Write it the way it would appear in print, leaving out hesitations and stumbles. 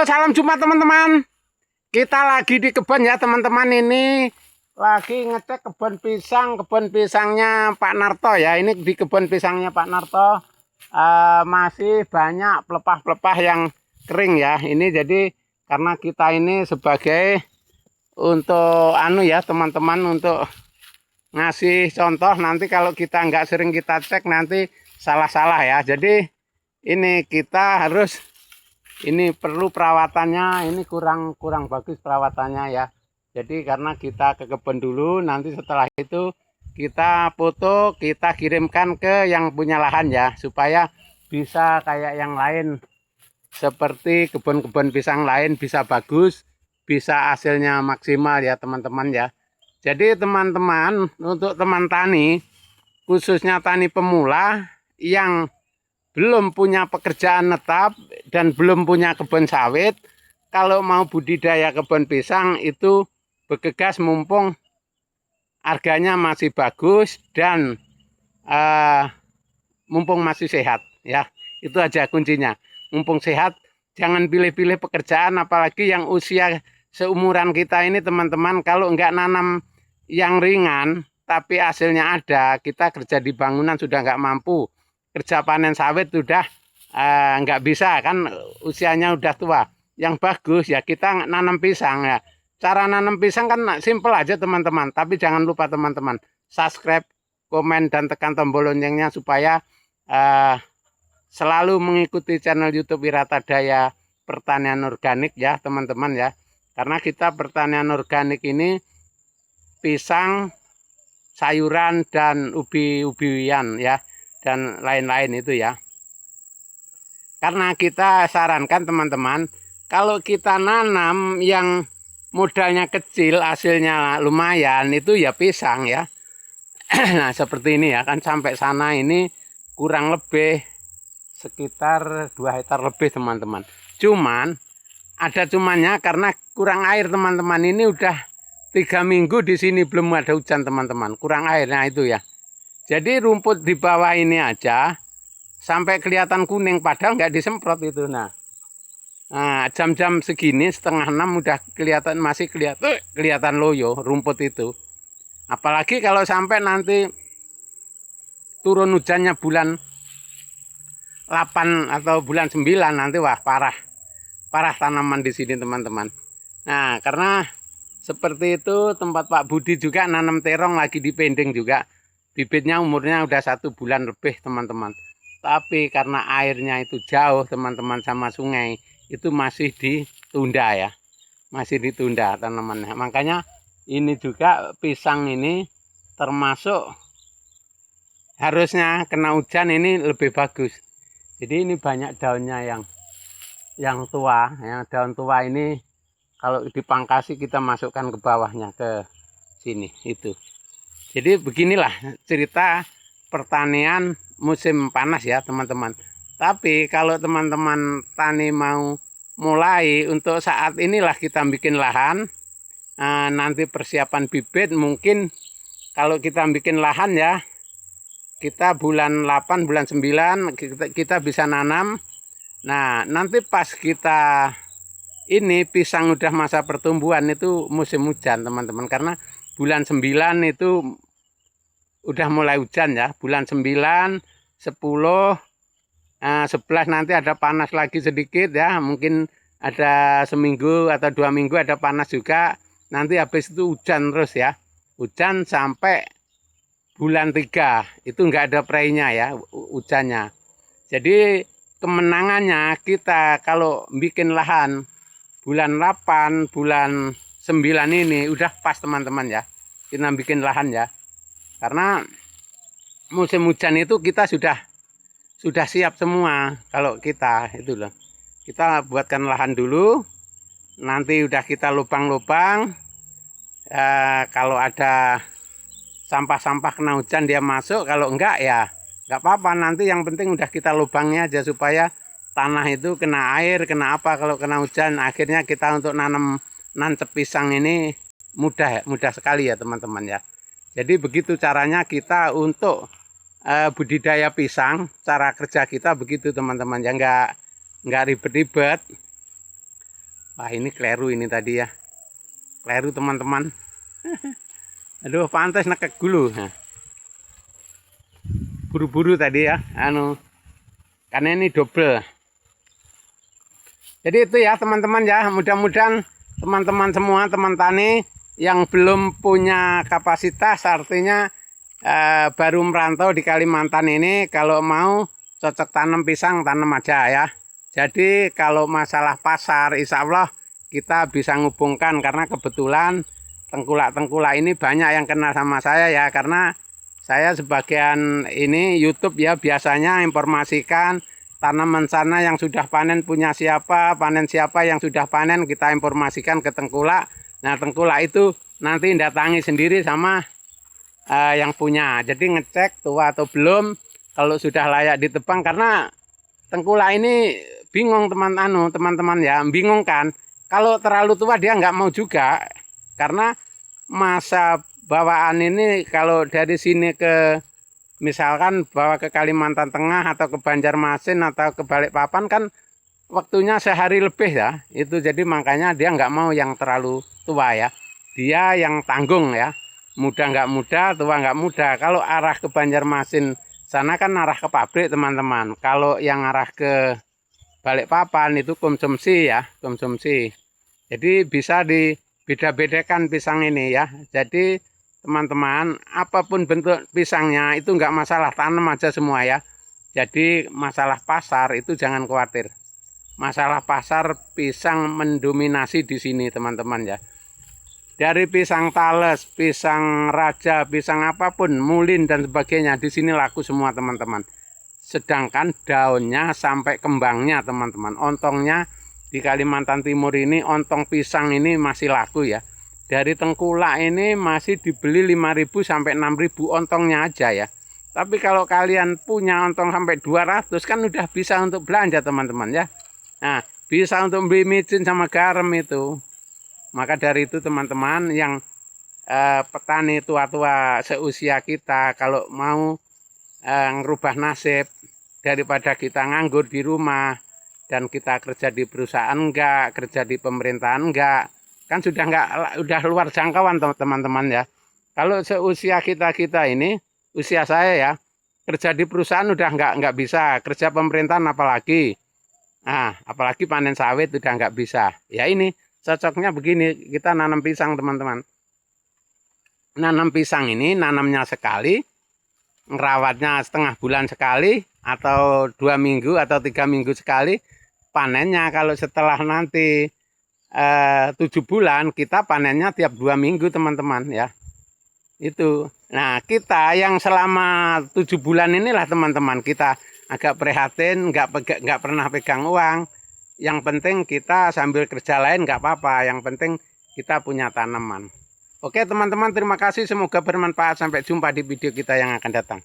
Halo, salam jumpa teman-teman. Kita lagi di kebun ya teman-teman. Ini lagi ngecek kebun pisang, kebun pisangnya Pak Narto ya. Ini di kebun pisangnya Pak Narto masih banyak pelepah-pelepah yang kering ya. Ini jadi karena kita ini sebagai untuk ya teman-teman, untuk ngasih contoh, nanti kalau kita nggak sering kita cek nanti salah-salah ya. Jadi ini kita harus, ini perlu perawatannya, ini kurang bagus perawatannya ya. Jadi karena kita ke kebun dulu, nanti setelah itu kita foto, kita kirimkan ke yang punya lahan ya, supaya bisa kayak yang lain, seperti kebun-kebun pisang lain bisa bagus, bisa hasilnya maksimal ya teman-teman ya. Jadi teman-teman, untuk teman tani, khususnya tani pemula yang belum punya pekerjaan tetap dan belum punya kebun sawit, kalau mau budidaya kebun pisang itu bergegas mumpung harganya masih bagus dan mumpung masih sehat ya. Itu aja kuncinya, mumpung sehat. Jangan pilih-pilih pekerjaan, apalagi yang usia seumuran kita ini teman-teman. Kalau enggak nanam yang ringan tapi hasilnya ada, kita kerja di bangunan sudah enggak mampu, kerja panen sawit sudah nggak bisa kan, usianya udah tua. Yang bagus ya kita nanam pisang ya. Cara nanam pisang kan simple aja teman-teman, tapi jangan lupa teman-teman subscribe, komen, dan tekan tombol loncengnya supaya selalu mengikuti channel YouTube Wiratadaya Pertanian Organik ya teman-teman ya. Karena kita pertanian organik ini pisang, sayuran, dan ubi-ubian ya, dan lain-lain itu ya. Karena kita sarankan teman-teman, kalau kita nanam yang modalnya kecil hasilnya lumayan, itu ya pisang ya. Nah seperti ini ya kan, sampai sana ini kurang lebih sekitar 2 hektar lebih teman-teman. Cuman ada cumannya karena kurang air teman-teman. Ini udah 3 minggu di sini belum ada hujan teman-teman, kurang airnya itu ya. Jadi rumput di bawah ini aja sampai kelihatan kuning, padahal nggak disemprot itu. Nah jam-jam segini 5:30 udah kelihatan, masih kelihatan loyo rumput itu. Apalagi kalau sampai nanti turun hujannya bulan 8 atau bulan 9 nanti, wah parah tanaman di sini teman-teman. Nah karena seperti itu, tempat Pak Budi juga nanam terong lagi dipending juga. Bibitnya umurnya udah 1 bulan lebih teman-teman. Tapi karena airnya itu jauh teman-teman sama sungai, itu masih ditunda ya. Masih ditunda tanamannya. Makanya ini juga pisang ini termasuk harusnya kena hujan ini lebih bagus. Jadi ini banyak daunnya yang tua, yang daun tua ini kalau dipangkasi kita masukkan ke bawahnya ke sini itu. Jadi beginilah cerita pertanian musim panas ya teman-teman. Tapi kalau teman-teman tani mau mulai, untuk saat inilah kita bikin lahan. Nanti persiapan bibit mungkin kalau kita bikin lahan ya, kita bulan 8, bulan 9 kita bisa nanam. Nah nanti pas kita ini pisang udah masa pertumbuhan, itu musim hujan teman-teman. Karena bulan 9 itu udah mulai hujan ya. Bulan 9, 10, 11 nanti ada panas lagi sedikit ya. Mungkin ada seminggu atau 2 minggu ada panas juga. Nanti habis itu hujan terus ya. Hujan sampai bulan 3 itu nggak ada prainya ya hujannya. Jadi kemenangannya kita kalau bikin lahan bulan 8, bulan 9 ini udah pas teman-teman ya. Kita bikin lahan ya. Karena musim hujan itu kita sudah siap semua. Kalau kita itu loh, kita buatkan lahan dulu. Nanti udah kita lubang-lubang. Kalau ada sampah-sampah kena hujan dia masuk. Kalau enggak ya nggak apa-apa. Nanti yang penting udah kita lubangnya aja supaya tanah itu kena air, kena apa kalau kena hujan. Akhirnya kita untuk nancep pisang ini mudah sekali ya teman-teman ya. Jadi begitu caranya kita untuk budidaya pisang. Cara kerja kita begitu teman-teman ya, nggak ribet-ribet. Wah, ini kleru ini tadi ya. Kleru teman-teman. Aduh, pantas nekek dulu. Nah, buru-buru tadi ya. Karena ini double. Jadi itu ya teman-teman ya. Mudah-mudahan teman-teman semua, teman tani yang belum punya kapasitas, artinya baru merantau di Kalimantan ini, kalau mau cocok tanam pisang, tanam aja ya. Jadi kalau masalah pasar, insya Allah kita bisa ngubungkan, karena kebetulan tengkulak-tengkulak ini banyak yang kenal sama saya ya, karena saya sebagian ini YouTube ya, biasanya informasikan tanaman sana yang sudah panen punya siapa, panen siapa yang sudah panen, kita informasikan ke tengkulak. Nah, tengkulak itu nanti datangi sendiri sama yang punya. Jadi ngecek tua atau belum, kalau sudah layak ditebang, karena tengkulak ini bingung teman-teman ya, bingung kan. Kalau terlalu tua dia nggak mau juga, karena masa bawaan ini kalau dari sini ke, misalkan bawa ke Kalimantan Tengah atau ke Banjarmasin atau ke Balikpapan kan waktunya sehari lebih ya. Itu jadi makanya dia nggak mau yang terlalu tua ya. Dia yang tanggung ya. Muda nggak muda, tua nggak muda. Kalau arah ke Banjarmasin sana kan arah ke pabrik teman-teman. Kalau yang arah ke Balikpapan itu konsumsi ya, konsumsi. Jadi bisa dibeda-bedakan pisang ini ya. Jadi teman-teman, apapun bentuk pisangnya itu nggak masalah, tanam aja semua ya. Jadi masalah pasar itu jangan khawatir. Masalah pasar pisang mendominasi di sini teman-teman ya. Dari pisang tales, pisang raja, pisang apapun, mulin dan sebagainya, di sini laku semua teman-teman. Sedangkan daunnya sampai kembangnya teman-teman, ontongnya di Kalimantan Timur ini, ontong pisang ini masih laku ya. Dari tengkulak ini masih dibeli 5.000 sampai 6.000 ontongnya aja ya. Tapi kalau kalian punya ontong sampai 200 kan udah bisa untuk belanja teman-teman ya. Nah, bisa untuk beli micin sama garam itu. Maka dari itu teman-teman yang petani tua-tua seusia kita, kalau mau ngerubah nasib, daripada kita nganggur di rumah dan kita kerja di perusahaan enggak, kerja di pemerintahan enggak, kan udah luar jangkauan teman-teman ya. Kalau seusia kita ini, usia saya ya, kerja di perusahaan udah enggak bisa, kerja pemerintahan apalagi. Nah, apalagi panen sawit udah enggak bisa. Ya ini cocoknya begini, kita nanam pisang teman-teman. Nanam pisang ini nanamnya sekali, ngerawatnya setengah bulan sekali, atau 2 minggu atau 3 minggu sekali. Panennya kalau setelah nanti 7 bulan, kita panennya tiap 2 minggu teman-teman ya. Itu. Nah, kita yang selama 7 bulan inilah teman-teman, kita agak prihatin, nggak pernah pegang uang. Yang penting kita sambil kerja lain nggak apa-apa, yang penting kita punya tanaman. Oke teman-teman, terima kasih, semoga bermanfaat. Sampai jumpa di video kita yang akan datang.